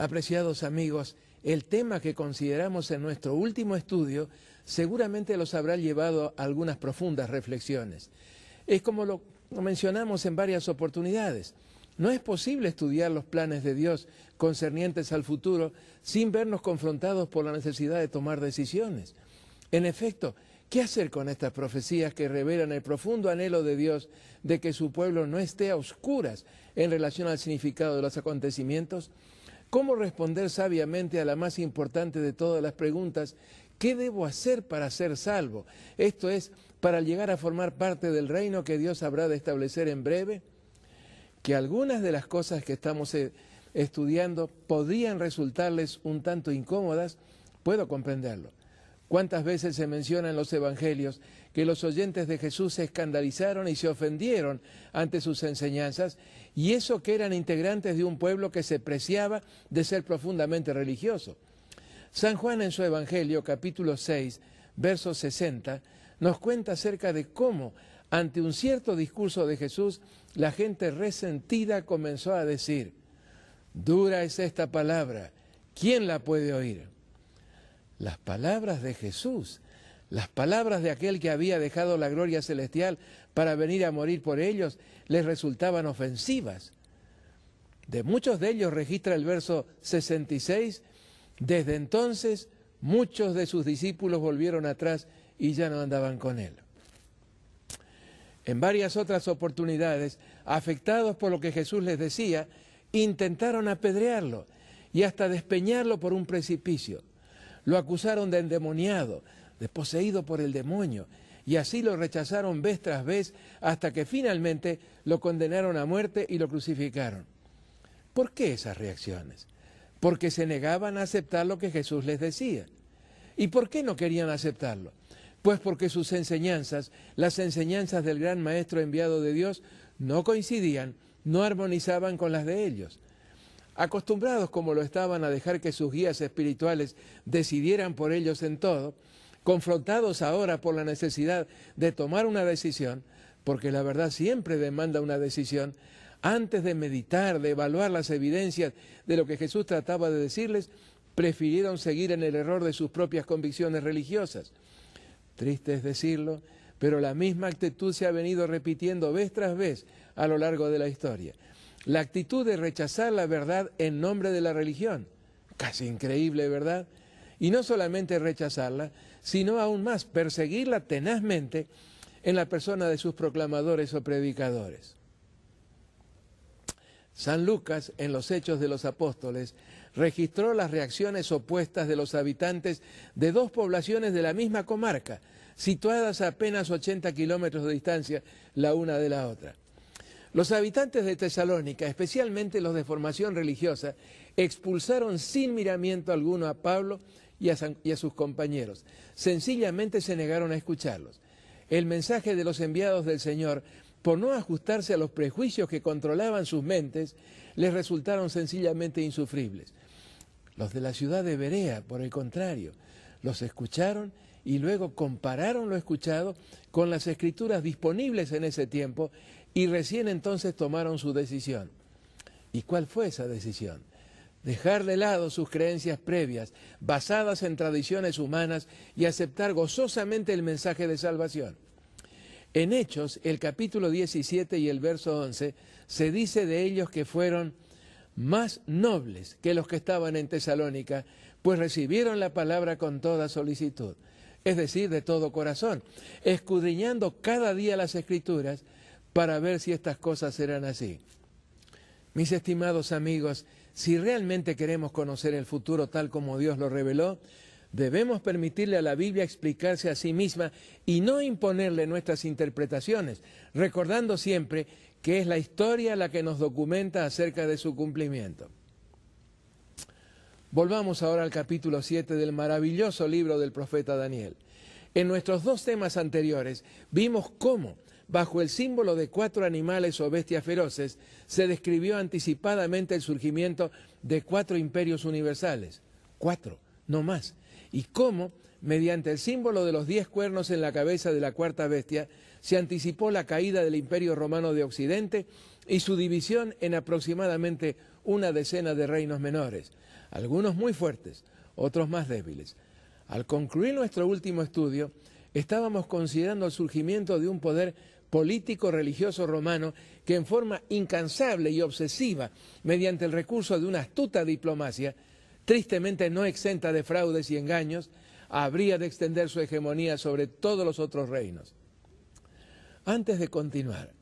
Apreciados amigos, el tema que consideramos en nuestro último estudio seguramente los habrá llevado a algunas profundas reflexiones. Es como lo mencionamos en varias oportunidades. No es posible estudiar los planes de Dios concernientes al futuro sin vernos confrontados por la necesidad de tomar decisiones. En efecto, ¿qué hacer con estas profecías que revelan el profundo anhelo de Dios de que su pueblo no esté a oscuras en relación al significado de los acontecimientos? ¿Cómo responder sabiamente a la más importante de todas las preguntas? ¿Qué debo hacer para ser salvo? Esto es, para llegar a formar parte del reino que Dios habrá de establecer en breve. Que algunas de las cosas que estamos estudiando podrían resultarles un tanto incómodas, puedo comprenderlo. ¿Cuántas veces se menciona en los evangelios que los oyentes de Jesús se escandalizaron y se ofendieron ante sus enseñanzas, y eso que eran integrantes de un pueblo que se preciaba de ser profundamente religioso? San Juan en su evangelio, capítulo 6, verso 60, nos cuenta acerca de cómo, ante un cierto discurso de Jesús, la gente resentida comenzó a decir: dura es esta palabra, ¿quién la puede oír? Las palabras de Jesús, las palabras de aquel que había dejado la gloria celestial para venir a morir por ellos, les resultaban ofensivas. De muchos de ellos registra el verso 66, desde entonces muchos de sus discípulos volvieron atrás y ya no andaban con él. En varias otras oportunidades, afectados por lo que Jesús les decía, intentaron apedrearlo y hasta despeñarlo por un precipicio. Lo acusaron de endemoniado, de poseído por el demonio, y así lo rechazaron vez tras vez hasta que finalmente lo condenaron a muerte y lo crucificaron. ¿Por qué esas reacciones? Porque se negaban a aceptar lo que Jesús les decía. ¿Y por qué no querían aceptarlo? Pues porque sus enseñanzas, las enseñanzas del gran Maestro enviado de Dios, no coincidían, no armonizaban con las de ellos. Acostumbrados como lo estaban a dejar que sus guías espirituales decidieran por ellos en todo, confrontados ahora por la necesidad de tomar una decisión, porque la verdad siempre demanda una decisión, antes de meditar, de evaluar las evidencias de lo que Jesús trataba de decirles, prefirieron seguir en el error de sus propias convicciones religiosas. Triste es decirlo, pero la misma actitud se ha venido repitiendo vez tras vez a lo largo de la historia. La actitud de rechazar la verdad en nombre de la religión. Casi increíble, ¿verdad? Y no solamente rechazarla, sino aún más perseguirla tenazmente en la persona de sus proclamadores o predicadores. San Lucas, en los Hechos de los Apóstoles, registró las reacciones opuestas de los habitantes de dos poblaciones de la misma comarca, situadas a apenas 80 kilómetros de distancia la una de la otra. Los habitantes de Tesalónica, especialmente los de formación religiosa, expulsaron sin miramiento alguno a Pablo y a sus compañeros. Sencillamente se negaron a escucharlos. El mensaje de los enviados del Señor, por no ajustarse a los prejuicios que controlaban sus mentes, les resultaron sencillamente insufribles. Los de la ciudad de Berea, por el contrario, los escucharon y luego compararon lo escuchado con las escrituras disponibles en ese tiempo y recién entonces tomaron su decisión. ¿Y cuál fue esa decisión? Dejar de lado sus creencias previas, basadas en tradiciones humanas, y aceptar gozosamente el mensaje de salvación. En Hechos, el capítulo 17 y el verso 11, se dice de ellos que fueron más nobles que los que estaban en Tesalónica, pues recibieron la palabra con toda solicitud, es decir, de todo corazón, escudriñando cada día las Escrituras para ver si estas cosas eran así. Mis estimados amigos, si realmente queremos conocer el futuro tal como Dios lo reveló, debemos permitirle a la Biblia explicarse a sí misma y no imponerle nuestras interpretaciones, recordando siempre que es la historia la que nos documenta acerca de su cumplimiento. Volvamos ahora al capítulo 7 del maravilloso libro del profeta Daniel. En nuestros dos temas anteriores vimos cómo, bajo el símbolo de 4 animales o bestias feroces, se describió anticipadamente el surgimiento de 4 imperios universales. 4, no más. Y cómo, mediante el símbolo de los 10 cuernos en la cabeza de la 4ª bestia, se anticipó la caída del Imperio Romano de Occidente y su división en aproximadamente una decena de reinos menores, algunos muy fuertes, otros más débiles. Al concluir nuestro último estudio, estábamos considerando el surgimiento de un poder político-religioso romano que en forma incansable y obsesiva, mediante el recurso de una astuta diplomacia, tristemente no exenta de fraudes y engaños, habría de extender su hegemonía sobre todos los otros reinos. Antes de continuar,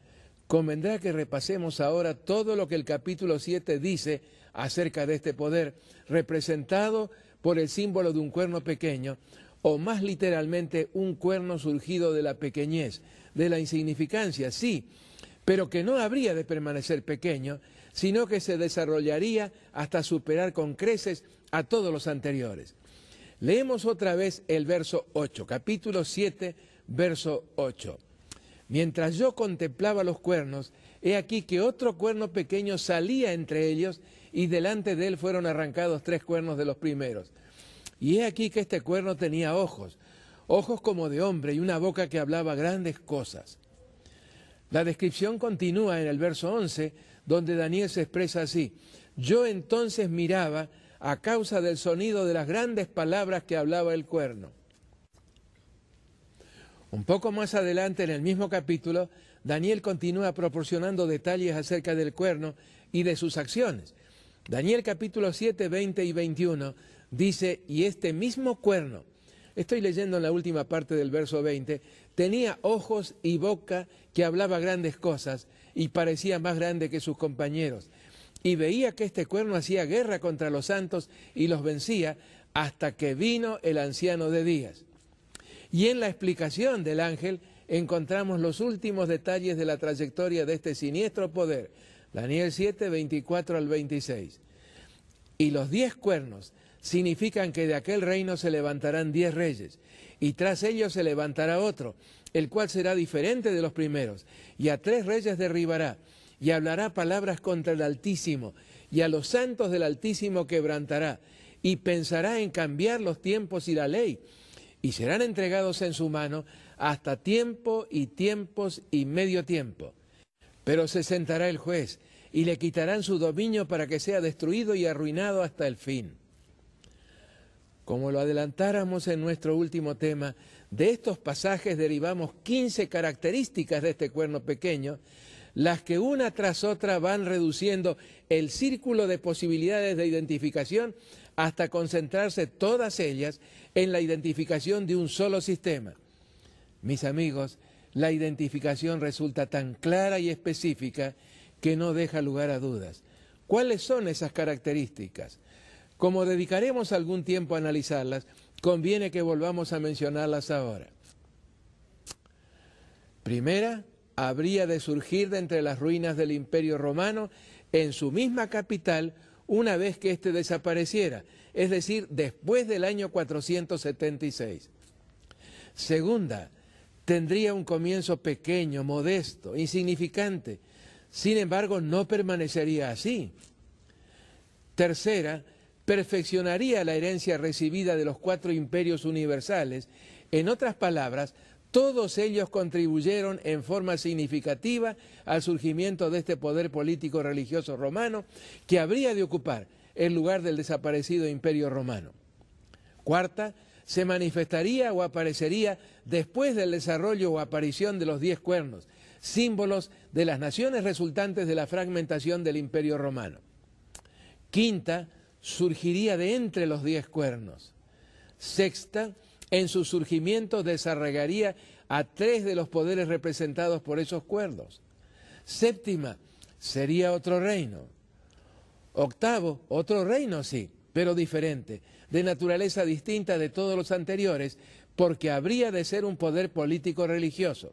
convendrá que repasemos ahora todo lo que el capítulo 7 dice acerca de este poder, representado por el símbolo de un cuerno pequeño, o más literalmente un cuerno surgido de la pequeñez, de la insignificancia, sí, pero que no habría de permanecer pequeño, sino que se desarrollaría hasta superar con creces a todos los anteriores. Leemos otra vez el verso 8, capítulo 7, verso 8. Mientras yo contemplaba los cuernos, he aquí que otro cuerno pequeño salía entre ellos, y delante de él fueron arrancados 3 cuernos de los primeros. Y he aquí que este cuerno tenía ojos como de hombre, y una boca que hablaba grandes cosas. La descripción continúa en el verso 11, donde Daniel se expresa así: yo entonces miraba a causa del sonido de las grandes palabras que hablaba el cuerno. Un poco más adelante, en el mismo capítulo, Daniel continúa proporcionando detalles acerca del cuerno y de sus acciones. Daniel capítulo 7, 20 y 21 dice: y este mismo cuerno, estoy leyendo en la última parte del verso 20, tenía ojos y boca que hablaba grandes cosas y parecía más grande que sus compañeros. Y veía que este cuerno hacía guerra contra los santos y los vencía hasta que vino el anciano de días. Y en la explicación del ángel encontramos los últimos detalles de la trayectoria de este siniestro poder. Daniel 7, 24 al 26. Y los 10 cuernos significan que de aquel reino se levantarán 10 reyes, y tras ellos se levantará otro, el cual será diferente de los primeros, y a 3 reyes derribará, y hablará palabras contra el Altísimo, y a los santos del Altísimo quebrantará, y pensará en cambiar los tiempos y la ley, y serán entregados en su mano hasta tiempo y tiempos y medio tiempo. Pero se sentará el juez, y le quitarán su dominio para que sea destruido y arruinado hasta el fin. Como lo adelantáramos en nuestro último tema, de estos pasajes derivamos 15 características de este cuerno pequeño, las que una tras otra van reduciendo el círculo de posibilidades de identificación hasta concentrarse todas ellas en la identificación de un solo sistema. Mis amigos, la identificación resulta tan clara y específica que no deja lugar a dudas. ¿Cuáles son esas características? Como dedicaremos algún tiempo a analizarlas, conviene que volvamos a mencionarlas ahora. Primera, habría de surgir de entre las ruinas del Imperio Romano en su misma capital una vez que éste desapareciera, es decir, después del año 476. Segunda, tendría un comienzo pequeño, modesto, insignificante. Sin embargo, no permanecería así. Tercera, perfeccionaría la herencia recibida de los 4 imperios universales. En otras palabras, todos ellos contribuyeron en forma significativa al surgimiento de este poder político religioso romano que habría de ocupar el lugar del desaparecido Imperio Romano. Cuarta, se manifestaría o aparecería después del desarrollo o aparición de los 10 cuernos, símbolos de las naciones resultantes de la fragmentación del Imperio Romano. Quinta, surgiría de entre los 10 cuernos. Sexta, en su surgimiento desarraigaría a 3 de los poderes representados por esos cuernos. Séptima, sería otro reino. Octavo, otro reino sí, pero diferente, de naturaleza distinta de todos los anteriores, porque habría de ser un poder político religioso.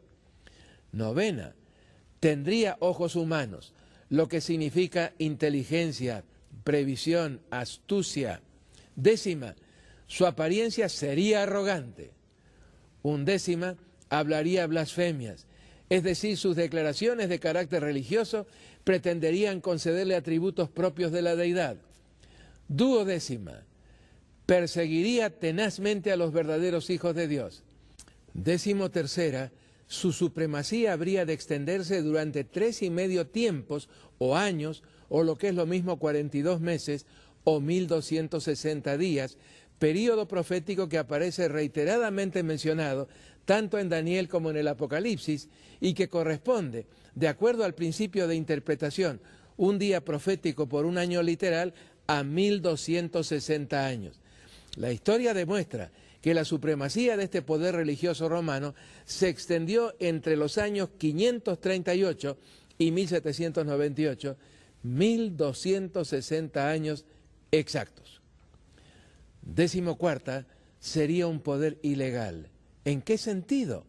Novena, tendría ojos humanos, lo que significa inteligencia, previsión, astucia. Décima, su apariencia sería arrogante. Undécima, hablaría blasfemias, es decir, sus declaraciones de carácter religioso pretenderían concederle atributos propios de la deidad. Duodécima, perseguiría tenazmente a los verdaderos hijos de Dios. Decimotercera, su supremacía habría de extenderse durante 3 y medio tiempos o años o lo que es lo mismo 42 meses o 1260 días, período profético que aparece reiteradamente mencionado tanto en Daniel como en el Apocalipsis y que corresponde, de acuerdo al principio de interpretación, un día profético por un año literal a 1260 años. La historia demuestra que la supremacía de este poder religioso romano se extendió entre los años 538 y 1798, 1260 años exactos. 14ª, sería un poder ilegal. ¿En qué sentido?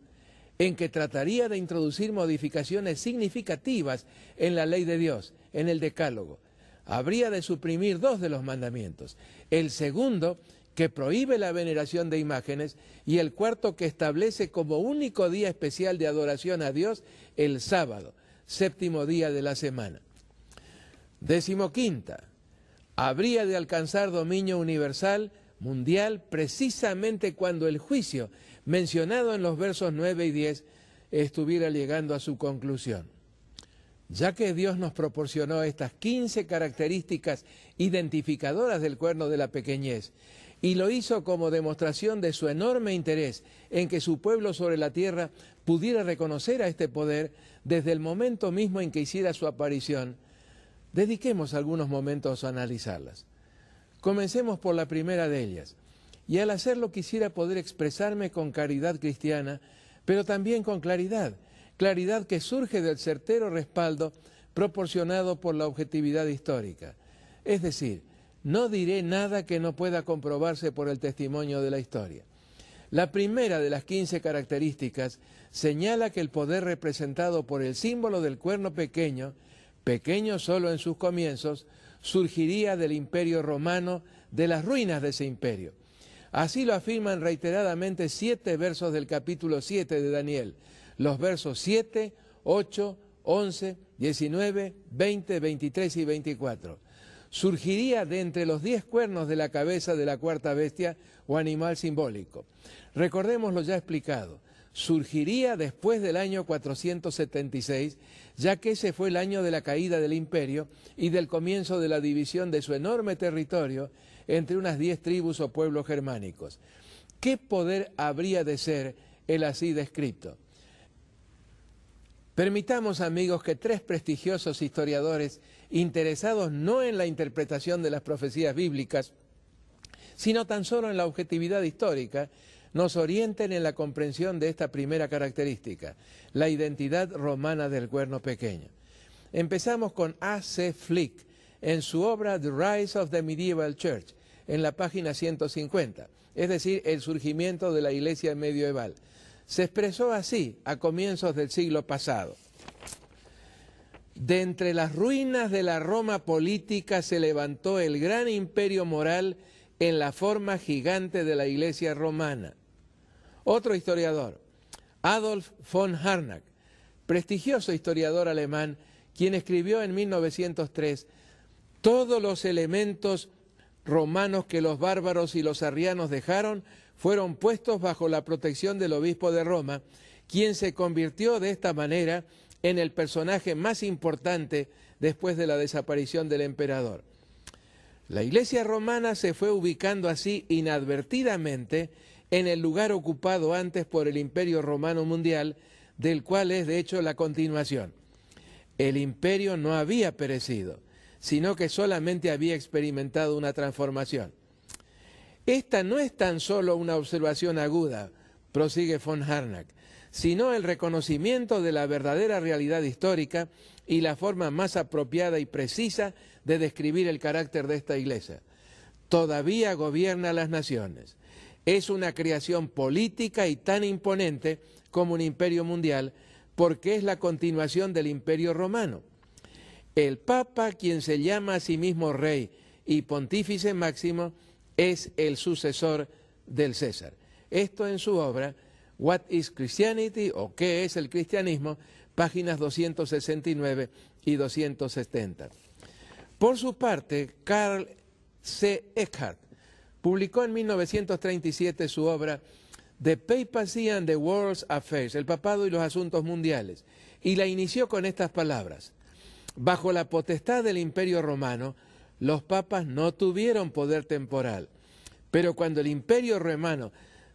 En que trataría de introducir modificaciones significativas en la ley de Dios, en el Decálogo. Habría de suprimir 2 de los mandamientos. El segundo, que prohíbe la veneración de imágenes, y el cuarto, que establece como único día especial de adoración a Dios el sábado, 7º día de la semana. 15ª, habría de alcanzar dominio universal, mundial, precisamente cuando el juicio, mencionado en los versos 9 y 10, estuviera llegando a su conclusión. Ya que Dios nos proporcionó estas 15 características identificadoras del cuerno de la pequeñez, y lo hizo como demostración de su enorme interés en que su pueblo sobre la tierra pudiera reconocer a este poder desde el momento mismo en que hiciera su aparición, dediquemos algunos momentos a analizarlas. Comencemos por la primera de ellas, y al hacerlo quisiera poder expresarme con caridad cristiana, pero también con claridad que surge del certero respaldo proporcionado por la objetividad histórica. Es decir, no diré nada que no pueda comprobarse por el testimonio de la historia. La primera de las 15 características señala que el poder representado por el símbolo del cuerno pequeño, pequeño solo en sus comienzos, surgiría del imperio romano, de las ruinas de ese imperio. Así lo afirman reiteradamente 7 versos del capítulo 7 de Daniel, los versos 7, 8, 11, 19, 20, 23 y 24. Surgiría de entre los 10 cuernos de la cabeza de la cuarta bestia o animal simbólico. Recordemos lo ya explicado. Surgiría después del año 476, ya que ese fue el año de la caída del imperio y del comienzo de la división de su enorme territorio entre unas 10 tribus o pueblos germánicos. ¿Qué poder habría de ser el así descrito? Permitamos, amigos, que 3 prestigiosos historiadores, interesados no en la interpretación de las profecías bíblicas, sino tan solo en la objetividad histórica, nos orienten en la comprensión de esta primera característica, la identidad romana del cuerno pequeño. Empezamos con A.C. Flick, en su obra The Rise of the Medieval Church, en la página 150, es decir, el surgimiento de la iglesia medieval. Se expresó así a comienzos del siglo pasado. De entre las ruinas de la Roma política se levantó el gran imperio moral en la forma gigante de la iglesia romana. Otro historiador, Adolf von Harnack, prestigioso historiador alemán, quien escribió en 1903, todos los elementos romanos que los bárbaros y los arrianos dejaron fueron puestos bajo la protección del obispo de Roma, quien se convirtió de esta manera en el personaje más importante después de la desaparición del emperador. La iglesia romana se fue ubicando así inadvertidamente en el lugar ocupado antes por el Imperio Romano Mundial, del cual es de hecho la continuación. El imperio no había perecido, sino que solamente había experimentado una transformación. Esta no es tan solo una observación aguda, prosigue von Harnack, sino el reconocimiento de la verdadera realidad histórica y la forma más apropiada y precisa de describir el carácter de esta iglesia. Todavía gobierna las naciones. Es una creación política y tan imponente como un imperio mundial, porque es la continuación del imperio romano. El Papa, quien se llama a sí mismo rey y pontífice máximo, es el sucesor del César. Esto en su obra, What is Christianity? O ¿qué es el cristianismo? Páginas 269 y 270. Por su parte, Karl C. Eckhart publicó en 1937 su obra The Papacy and the World's Affairs, el papado y los asuntos mundiales, y la inició con estas palabras: Bajo la potestad del Imperio Romano, los papas no tuvieron poder temporal, pero cuando el Imperio Romano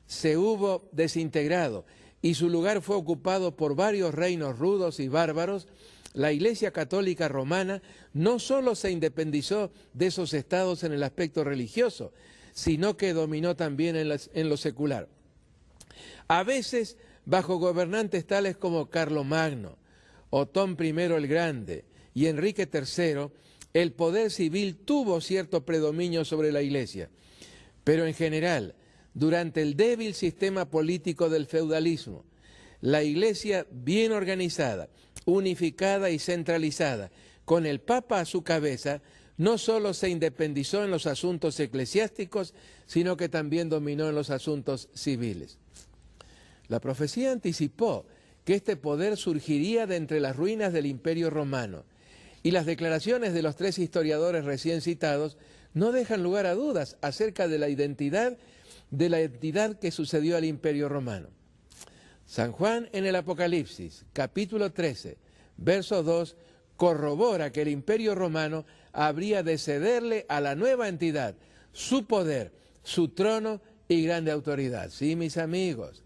se hubo desintegrado y su lugar fue ocupado por varios reinos rudos y bárbaros, la Iglesia Católica Romana no solo se independizó de esos estados en el aspecto religioso, sino que dominó también en lo secular. A veces, bajo gobernantes tales como Carlomagno, Otón I el Grande y Enrique III, el poder civil tuvo cierto predominio sobre la Iglesia, pero en general, durante el débil sistema político del feudalismo, la Iglesia bien organizada, unificada y centralizada, con el Papa a su cabeza, no solo se independizó en los asuntos eclesiásticos, sino que también dominó en los asuntos civiles. La profecía anticipó que este poder surgiría de entre las ruinas del Imperio Romano, y las declaraciones de los tres historiadores recién citados no dejan lugar a dudas acerca de la entidad que sucedió al Imperio Romano. San Juan en el Apocalipsis, capítulo 13, verso 2, corrobora que el Imperio Romano habría de cederle a la nueva entidad su poder, su trono y grande autoridad. Sí, mis amigos,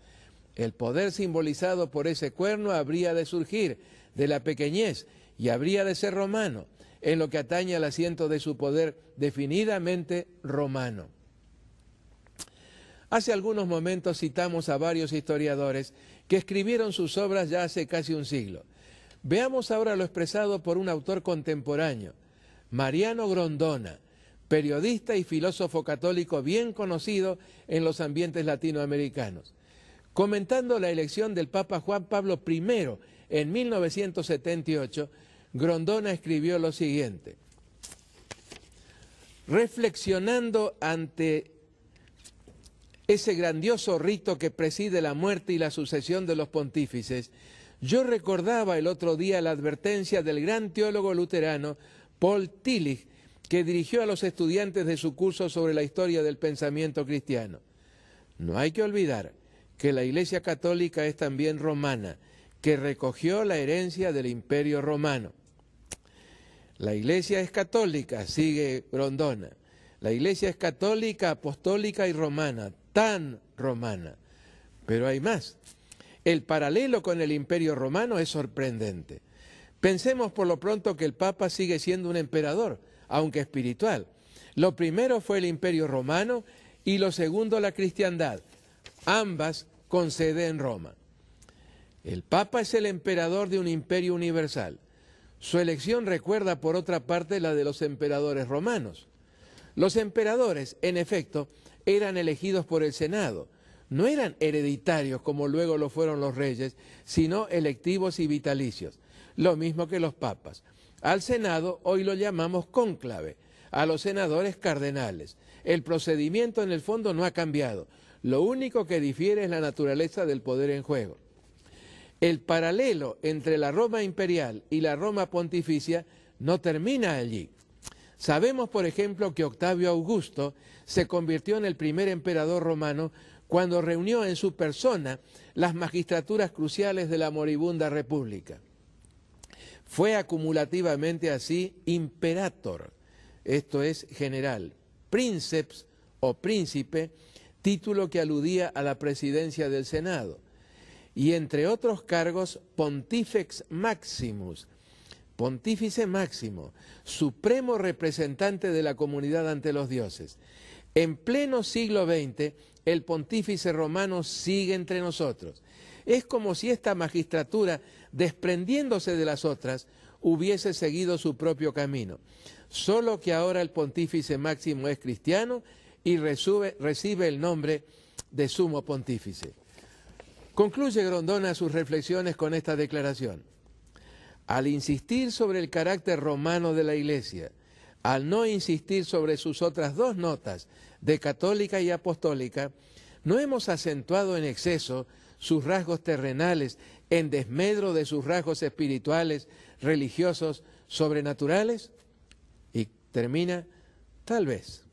el poder simbolizado por ese cuerno habría de surgir de la pequeñez y habría de ser romano, en lo que atañe al asiento de su poder definidamente romano. Hace algunos momentos citamos a varios historiadores que escribieron sus obras ya hace casi un siglo. Veamos ahora lo expresado por un autor contemporáneo, Mariano Grondona, periodista y filósofo católico bien conocido en los ambientes latinoamericanos. Comentando la elección del Papa Juan Pablo I en 1978, Grondona escribió lo siguiente: reflexionando ante ese grandioso rito que preside la muerte y la sucesión de los pontífices, yo recordaba el otro día la advertencia del gran teólogo luterano Paul Tillich, que dirigió a los estudiantes de su curso sobre la historia del pensamiento cristiano. No hay que olvidar que la Iglesia Católica es también romana, que recogió la herencia del Imperio Romano. La Iglesia es católica, sigue Grondona. La Iglesia es católica, apostólica y romana, tan romana. Pero hay más. El paralelo con el Imperio Romano es sorprendente. Pensemos por lo pronto que el Papa sigue siendo un emperador, aunque espiritual. Lo primero fue el Imperio Romano y lo segundo la cristiandad, ambas con sede en Roma. El Papa es el emperador de un imperio universal. Su elección recuerda, por otra parte, la de los emperadores romanos. Los emperadores, en efecto, eran elegidos por el Senado. No eran hereditarios como luego lo fueron los reyes, sino electivos y vitalicios, lo mismo que los papas. Al Senado hoy lo llamamos cónclave, a los senadores cardenales. El procedimiento en el fondo no ha cambiado, lo único que difiere es la naturaleza del poder en juego. El paralelo entre la Roma imperial y la Roma pontificia no termina allí. Sabemos, por ejemplo, que Octavio Augusto se convirtió en el primer emperador romano cuando reunió en su persona las magistraturas cruciales de la moribunda república. Fue acumulativamente así imperator, esto es general, princeps o príncipe, título que aludía a la presidencia del Senado, y entre otros cargos pontifex maximus, pontífice máximo, supremo representante de la comunidad ante los dioses. En pleno siglo XX, el pontífice romano sigue entre nosotros. Es como si esta magistratura, desprendiéndose de las otras, hubiese seguido su propio camino. Solo que ahora el pontífice máximo es cristiano y recibe el nombre de sumo pontífice. Concluye Grondona sus reflexiones con esta declaración: al insistir sobre el carácter romano de la Iglesia, al no insistir sobre sus otras dos notas, de católica y apostólica, ¿no hemos acentuado en exceso sus rasgos terrenales en desmedro de sus rasgos espirituales, religiosos, sobrenaturales? Y termina, tal vez.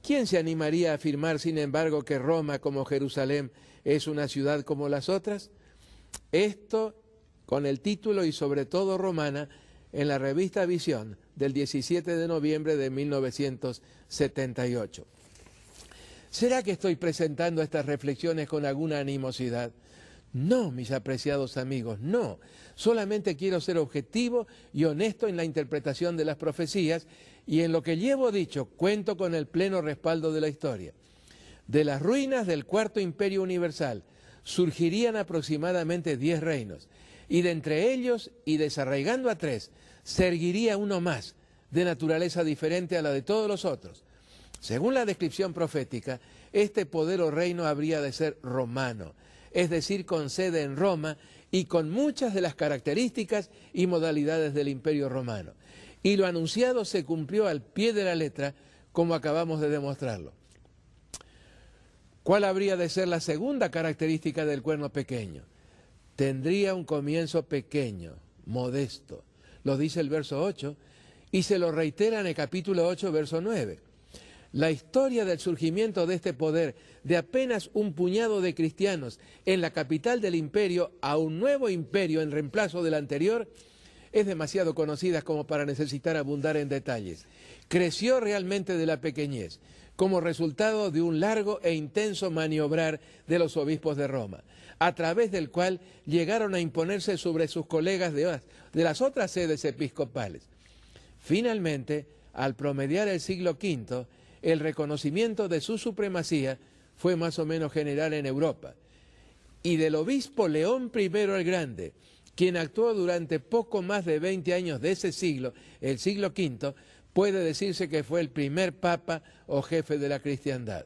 ¿Quién se animaría a afirmar, sin embargo, que Roma, como Jerusalén, es una ciudad como las otras? Esto, con el título y sobre todo romana, en la revista Visión del 17 de noviembre de 1978. ¿Será que estoy presentando estas reflexiones con alguna animosidad? No, mis apreciados amigos, no. Solamente quiero ser objetivo y honesto en la interpretación de las profecías, y en lo que llevo dicho cuento con el pleno respaldo de la historia. De las ruinas del Cuarto Imperio Universal surgirían aproximadamente 10 reinos, y de entre ellos, y desarraigando a 3, se erguiría uno más, de naturaleza diferente a la de todos los otros. Según la descripción profética, este poder o reino habría de ser romano, es decir, con sede en Roma y con muchas de las características y modalidades del Imperio Romano. Y lo anunciado se cumplió al pie de la letra, como acabamos de demostrarlo. ¿Cuál habría de ser la segunda característica del cuerno pequeño? Tendría un comienzo pequeño, modesto. Lo dice el verso 8 y se lo reitera en el capítulo 8, verso 9. La historia del surgimiento de este poder de apenas un puñado de cristianos en la capital del imperio a un nuevo imperio en reemplazo del anterior es demasiado conocida como para necesitar abundar en detalles. Creció realmente de la pequeñez, como resultado de un largo e intenso maniobrar de los obispos de Roma, a través del cual llegaron a imponerse sobre sus colegas de las otras sedes episcopales. Finalmente, al promediar el siglo V, el reconocimiento de su supremacía fue más o menos general en Europa. Y del obispo León I el Grande, quien actuó durante poco más de 20 años de ese siglo, el siglo V, puede decirse que fue el primer papa o jefe de la cristiandad.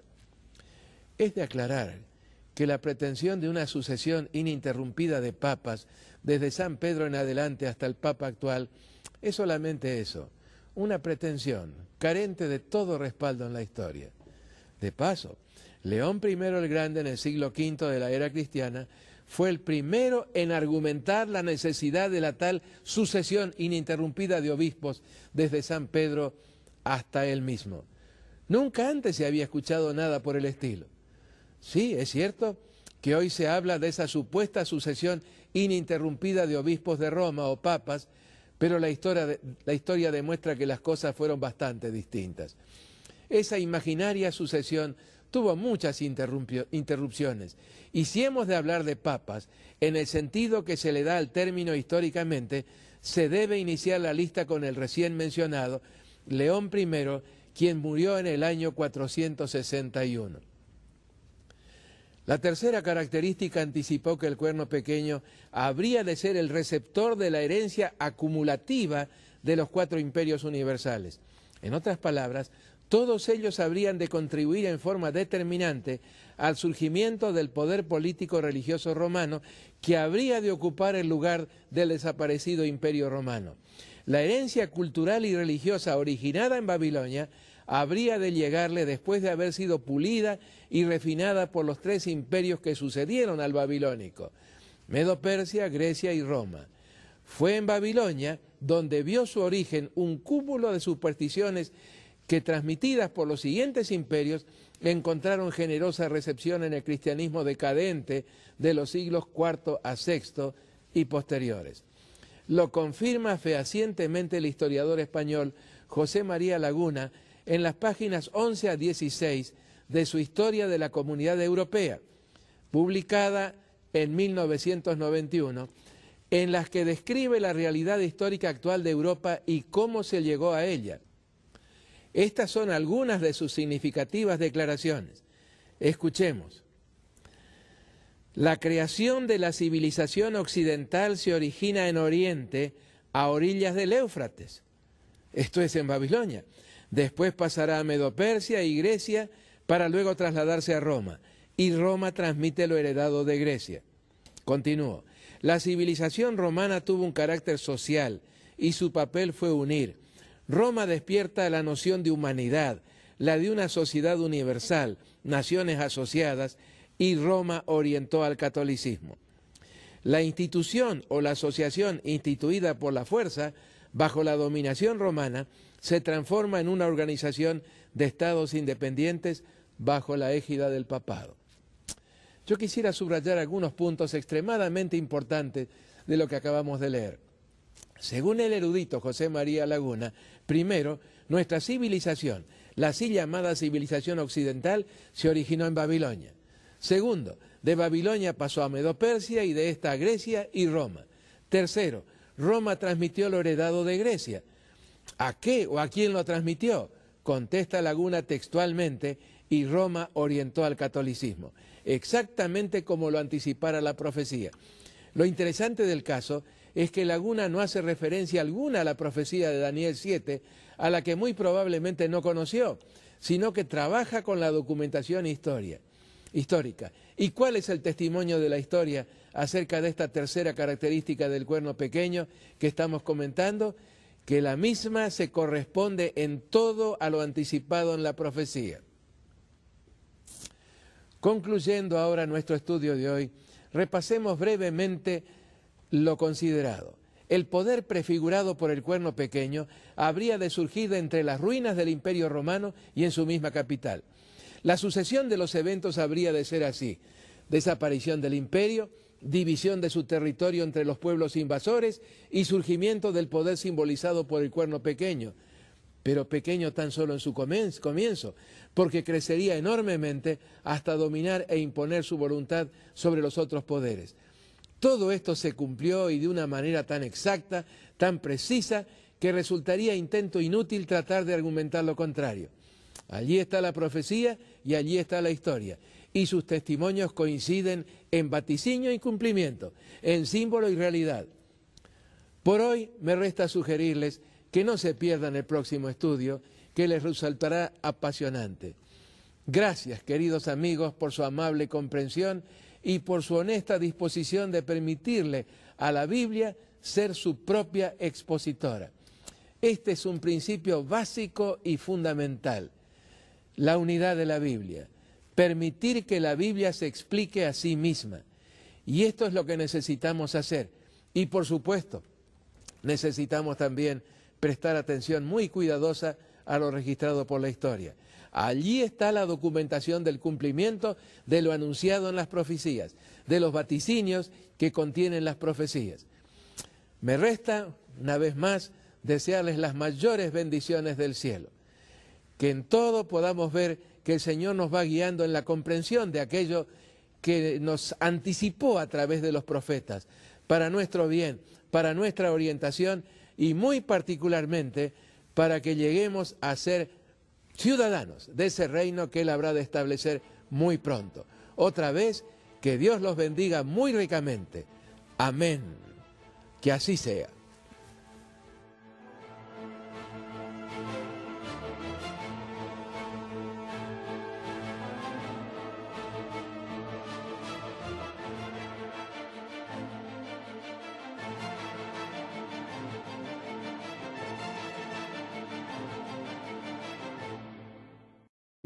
Es de aclarar que la pretensión de una sucesión ininterrumpida de papas, desde San Pedro en adelante hasta el papa actual, es solamente eso, una pretensión carente de todo respaldo en la historia. De paso, León I el Grande en el siglo V de la era cristiana fue el primero en argumentar la necesidad de la tal sucesión ininterrumpida de obispos desde San Pedro hasta él mismo. Nunca antes se había escuchado nada por el estilo. Sí, es cierto que hoy se habla de esa supuesta sucesión ininterrumpida de obispos de Roma o papas, pero la historia demuestra que las cosas fueron bastante distintas. Esa imaginaria sucesión tuvo muchas interrupciones, y si hemos de hablar de papas, en el sentido que se le da al término históricamente, se debe iniciar la lista con el recién mencionado León I, quien murió en el año 461. La tercera característica anticipó que el cuerno pequeño habría de ser el receptor de la herencia acumulativa de los 4 imperios universales. En otras palabras, todos ellos habrían de contribuir en forma determinante al surgimiento del poder político religioso romano que habría de ocupar el lugar del desaparecido Imperio Romano. La herencia cultural y religiosa originada en Babilonia habría de llegarle después de haber sido pulida y refinada por los 3 imperios que sucedieron al babilónico, Medo-Persia, Grecia y Roma. Fue en Babilonia donde vio su origen un cúmulo de supersticiones que, transmitidas por los siguientes imperios, encontraron generosa recepción en el cristianismo decadente de los siglos IV a VI y posteriores. Lo confirma fehacientemente el historiador español José María Laguna en las páginas 11 a 16 de su Historia de la Comunidad Europea, publicada en 1991, en las que describe la realidad histórica actual de Europa y cómo se llegó a ella. Estas son algunas de sus significativas declaraciones. Escuchemos. La creación de la civilización occidental se origina en Oriente, a orillas del Éufrates. Esto es en Babilonia. Después pasará a Medo-Persia y Grecia para luego trasladarse a Roma. Y Roma transmite lo heredado de Grecia. Continúo. La civilización romana tuvo un carácter social y su papel fue unir. Roma despierta la noción de humanidad, la de una sociedad universal, naciones asociadas, y Roma orientó al catolicismo. La institución o la asociación instituida por la fuerza, bajo la dominación romana, se transforma en una organización de estados independientes bajo la égida del papado. Yo quisiera subrayar algunos puntos extremadamente importantes de lo que acabamos de leer. Según el erudito José María Laguna, primero, nuestra civilización, la así llamada civilización occidental, se originó en Babilonia. Segundo, de Babilonia pasó a Medo-Persia y de esta a Grecia y Roma. Tercero, Roma transmitió lo heredado de Grecia. ¿A qué o a quién lo transmitió? Contesta Laguna textualmente, y Roma orientó al catolicismo, exactamente como lo anticipara la profecía. Lo interesante del caso es que Laguna no hace referencia alguna a la profecía de Daniel 7, a la que muy probablemente no conoció, sino que trabaja con la documentación histórica. ¿Y cuál es el testimonio de la historia acerca de esta tercera característica del cuerno pequeño que estamos comentando? Que la misma se corresponde en todo a lo anticipado en la profecía. Concluyendo ahora nuestro estudio de hoy, repasemos brevemente lo considerado. El poder prefigurado por el cuerno pequeño habría de surgir de entre las ruinas del Imperio Romano y en su misma capital. La sucesión de los eventos habría de ser así: desaparición del imperio, división de su territorio entre los pueblos invasores y surgimiento del poder simbolizado por el cuerno pequeño, pero pequeño tan solo en su comienzo, porque crecería enormemente hasta dominar e imponer su voluntad sobre los otros poderes. Todo esto se cumplió y de una manera tan exacta, tan precisa, que resultaría intento inútil tratar de argumentar lo contrario. Allí está la profecía y allí está la historia, y sus testimonios coinciden en vaticinio y cumplimiento, en símbolo y realidad. Por hoy me resta sugerirles que no se pierdan el próximo estudio, que les resultará apasionante. Gracias, queridos amigos, por su amable comprensión y por su honesta disposición de permitirle a la Biblia ser su propia expositora. Este es un principio básico y fundamental: la unidad de la Biblia, permitir que la Biblia se explique a sí misma. Y esto es lo que necesitamos hacer. Y por supuesto, necesitamos también prestar atención muy cuidadosa a lo registrado por la historia. Allí está la documentación del cumplimiento de lo anunciado en las profecías, de los vaticinios que contienen las profecías. Me resta, una vez más, desearles las mayores bendiciones del cielo. Que en todo podamos ver que el Señor nos va guiando en la comprensión de aquello que nos anticipó a través de los profetas, para nuestro bien, para nuestra orientación y muy particularmente para que lleguemos a ser ciudadanos de ese reino que Él habrá de establecer muy pronto. Otra vez, que Dios los bendiga muy ricamente. Amén. Que así sea.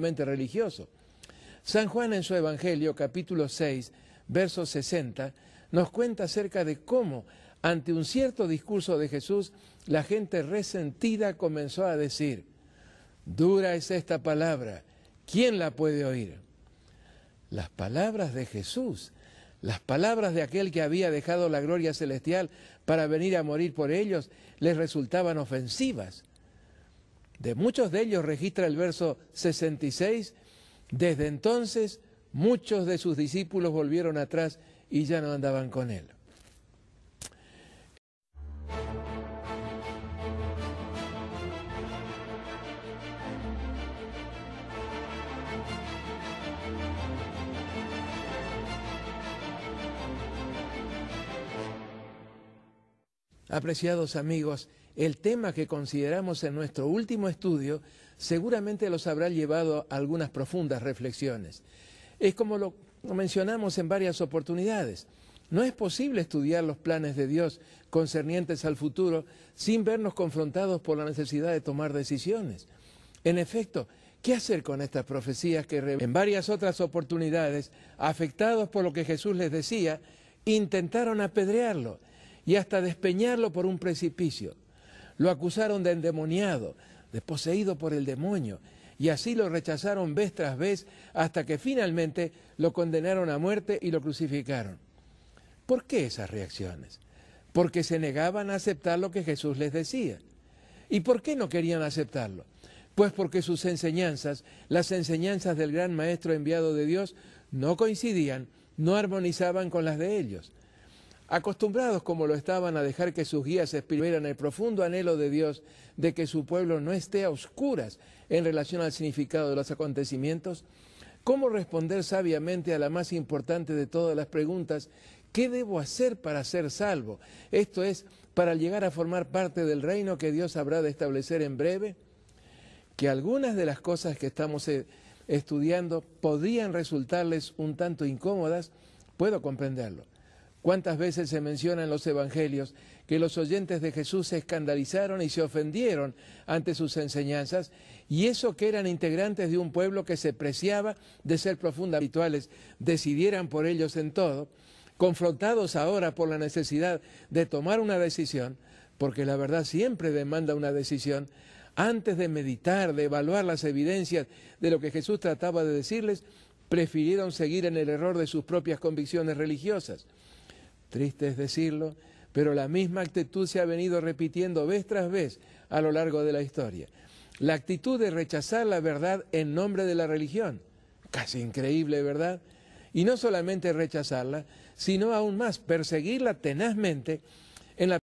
Religioso. San Juan en su Evangelio, capítulo 6, verso 60, nos cuenta acerca de cómo, ante un cierto discurso de Jesús, la gente resentida comenzó a decir: dura es esta palabra, ¿quién la puede oír? Las palabras de Jesús, las palabras de aquel que había dejado la gloria celestial para venir a morir por ellos, les resultaban ofensivas. De muchos de ellos registra el verso 66, desde entonces muchos de sus discípulos volvieron atrás y ya no andaban con él. Apreciados amigos, el tema que consideramos en nuestro último estudio seguramente los habrá llevado a algunas profundas reflexiones. Es como lo mencionamos en varias oportunidades. No es posible estudiar los planes de Dios concernientes al futuro sin vernos confrontados por la necesidad de tomar decisiones. En efecto, ¿qué hacer con estas profecías que en varias otras oportunidades, afectados por lo que Jesús les decía, intentaron apedrearlo y hasta despeñarlo por un precipicio? Lo acusaron de endemoniado, de poseído por el demonio, y así lo rechazaron vez tras vez hasta que finalmente lo condenaron a muerte y lo crucificaron. ¿Por qué esas reacciones? porque se negaban a aceptar lo que Jesús les decía. ¿Y por qué no querían aceptarlo? Pues porque sus enseñanzas, las enseñanzas del gran Maestro enviado de Dios, no coincidían, no armonizaban con las de ellos. Acostumbrados como lo estaban a dejar que sus guías exprimeran el profundo anhelo de Dios de que su pueblo no esté a oscuras en relación al significado de los acontecimientos, ¿cómo responder sabiamente a la más importante de todas las preguntas? ¿Qué debo hacer para ser salvo? Esto es, para llegar a formar parte del reino que Dios habrá de establecer en breve. Que algunas de las cosas que estamos estudiando podrían resultarles un tanto incómodas, puedo comprenderlo. ¿Cuántas veces se menciona en los evangelios que los oyentes de Jesús se escandalizaron y se ofendieron ante sus enseñanzas, y eso que eran integrantes de un pueblo que se preciaba de ser profundamente espirituales, decidieran por ellos en todo, confrontados ahora por la necesidad de tomar una decisión, porque la verdad siempre demanda una decisión, antes de meditar, de evaluar las evidencias de lo que Jesús trataba de decirles, prefirieron seguir en el error de sus propias convicciones religiosas. Triste es decirlo, pero la misma actitud se ha venido repitiendo vez tras vez a lo largo de la historia. La actitud de rechazar la verdad en nombre de la religión. Casi increíble, ¿verdad? Y no solamente rechazarla, sino aún más perseguirla tenazmente en la